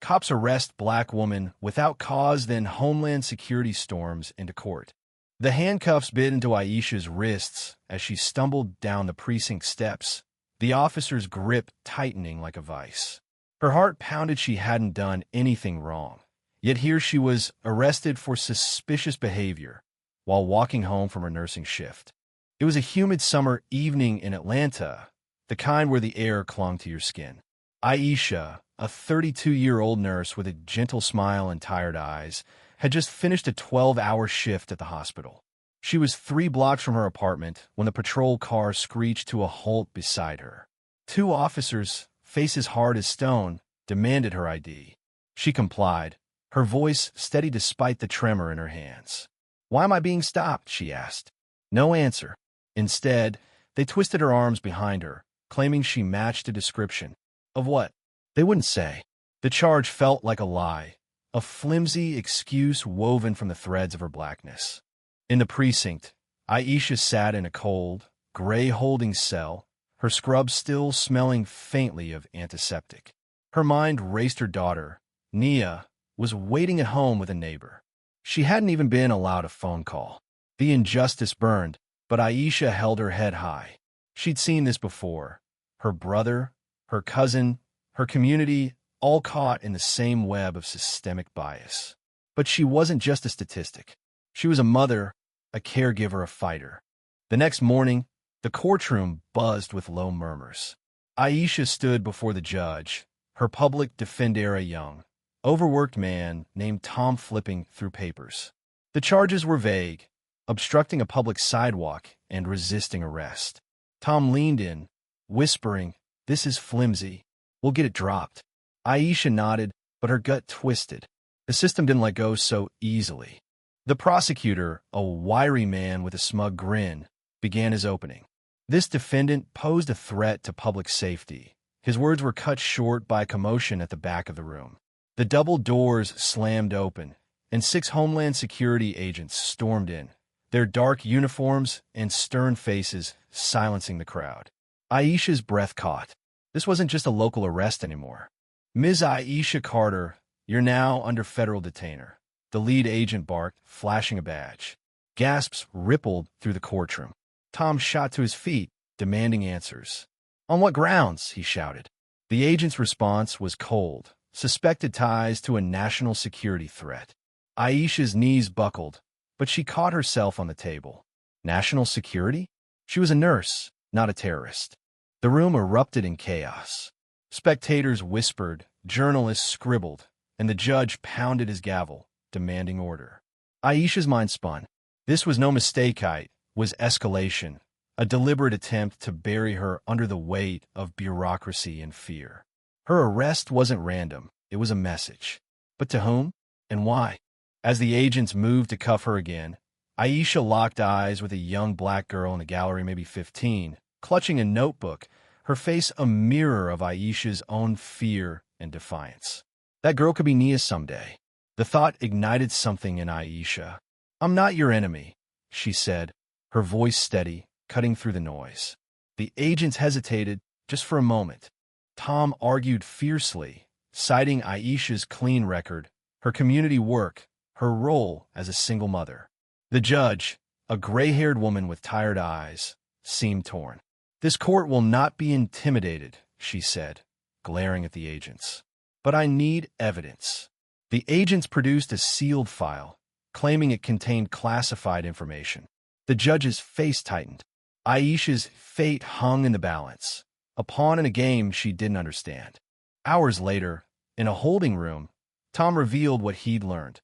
Cops arrest black woman without cause, then Homeland Security storms into court. The handcuffs bit into Aisha's wrists as she stumbled down the precinct steps, the officer's grip tightening like a vice. Her heart pounded. She hadn't done anything wrong. Yet here she was, arrested for suspicious behavior while walking home from her nursing shift. It was a humid summer evening in Atlanta, the kind where the air clung to your skin. Aisha, a 32-year-old nurse with a gentle smile and tired eyes, had just finished a 12-hour shift at the hospital. She was 3 blocks from her apartment when the patrol car screeched to a halt beside her. 2 officers, faces hard as stone, demanded her ID. She complied, her voice steady despite the tremor in her hands. "Why am I being stopped?" she asked. No answer. Instead, they twisted her arms behind her, claiming she matched a description. Of what? They wouldn't say. The charge felt like a lie, a flimsy excuse woven from the threads of her blackness. In the precinct, Aisha sat in a cold, gray holding cell, her scrub still smelling faintly of antiseptic. Her mind raced. Her daughter, Nia, was waiting at home with a neighbor. She hadn't even been allowed a phone call. The injustice burned, but Aisha held her head high. She'd seen this before. Her brother, her cousin, her community, all caught in the same web of systemic bias. But she wasn't just a statistic. She was a mother, a caregiver, a fighter. The next morning, the courtroom buzzed with low murmurs. Aisha stood before the judge, her public defender, a young, overworked man named Tom, flipping through papers. The charges were vague: obstructing a public sidewalk and resisting arrest. Tom leaned in, whispering, "This is flimsy. We'll get it dropped." Aisha nodded, but her gut twisted. The system didn't let go so easily. The prosecutor, a wiry man with a smug grin, began his opening. This defendant posed a threat to public safety. His words were cut short by commotion at the back of the room. The double doors slammed open, and 6 Homeland Security agents stormed in, their dark uniforms and stern faces silencing the crowd. Aisha's breath caught. This wasn't just a local arrest anymore. "Ms. Aisha Carter, you're now under federal detainer," the lead agent barked, flashing a badge. Gasps rippled through the courtroom. Tom shot to his feet, demanding answers. "On what grounds?" he shouted. The agent's response was cold: suspected ties to a national security threat. Aisha's knees buckled, but she caught herself on the table. National security? She was a nurse, not a terrorist. The room erupted in chaos. Spectators whispered, journalists scribbled, and the judge pounded his gavel, demanding order. Aisha's mind spun. This was no mistake. It was escalation, a deliberate attempt to bury her under the weight of bureaucracy and fear. Her arrest wasn't random. It was a message. But to whom and why? As the agents moved to cuff her again, Aisha locked eyes with a young black girl in the gallery, maybe 15, clutching a notebook, her face a mirror of Aisha's own fear and defiance. That girl could be Nia someday. The thought ignited something in Aisha. "I'm not your enemy," she said, her voice steady, cutting through the noise. The agents hesitated just for a moment. Tom argued fiercely, citing Aisha's clean record, her community work, her role as a single mother. The judge, a gray-haired woman with tired eyes, seemed torn. "This court will not be intimidated," she said, glaring at the agents. "But I need evidence." The agents produced a sealed file, claiming it contained classified information. The judge's face tightened. Aisha's fate hung in the balance, a pawn in a game she didn't understand. Hours later, in a holding room, Tom revealed what he'd learned.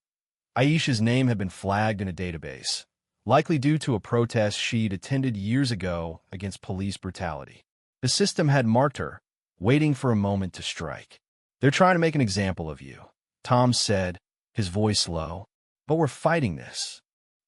Aisha's name had been flagged in a database, likely due to a protest she'd attended years ago against police brutality. The system had marked her, waiting for a moment to strike. "They're trying to make an example of you," Tom said, his voice low. "But we're fighting this."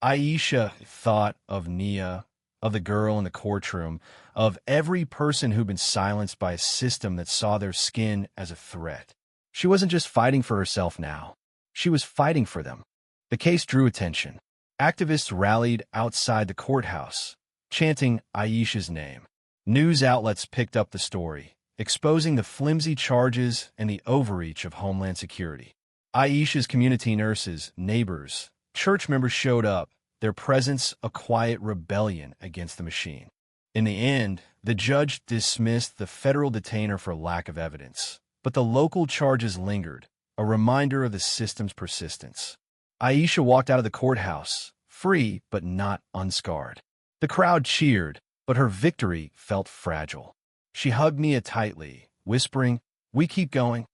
Aisha thought of Nia, of the girl in the courtroom, of every person who'd been silenced by a system that saw their skin as a threat. She wasn't just fighting for herself now. She was fighting for them. The case drew attention. Activists rallied outside the courthouse, chanting Aisha's name. News outlets picked up the story, exposing the flimsy charges and the overreach of Homeland Security. Aisha's community nurses, neighbors, church members showed up, their presence a quiet rebellion against the machine. In the end, the judge dismissed the federal detainer for lack of evidence, but the local charges lingered, a reminder of the system's persistence. Aisha walked out of the courthouse, free but not unscarred. The crowd cheered, but her victory felt fragile. She hugged Mia tightly, whispering, "We keep going."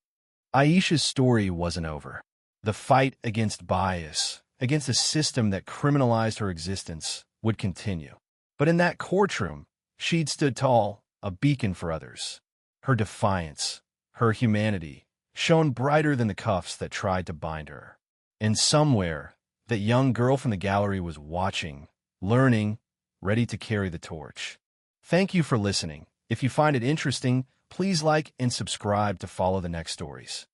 Aisha's story wasn't over. The fight against bias, against a system that criminalized her existence, would continue. But in that courtroom, she'd stood tall, a beacon for others. Her defiance, her humanity, shone brighter than the cuffs that tried to bind her. And somewhere, that young girl from the gallery was watching, learning, ready to carry the torch. Thank you for listening. If you find it interesting, please like and subscribe to follow the next stories.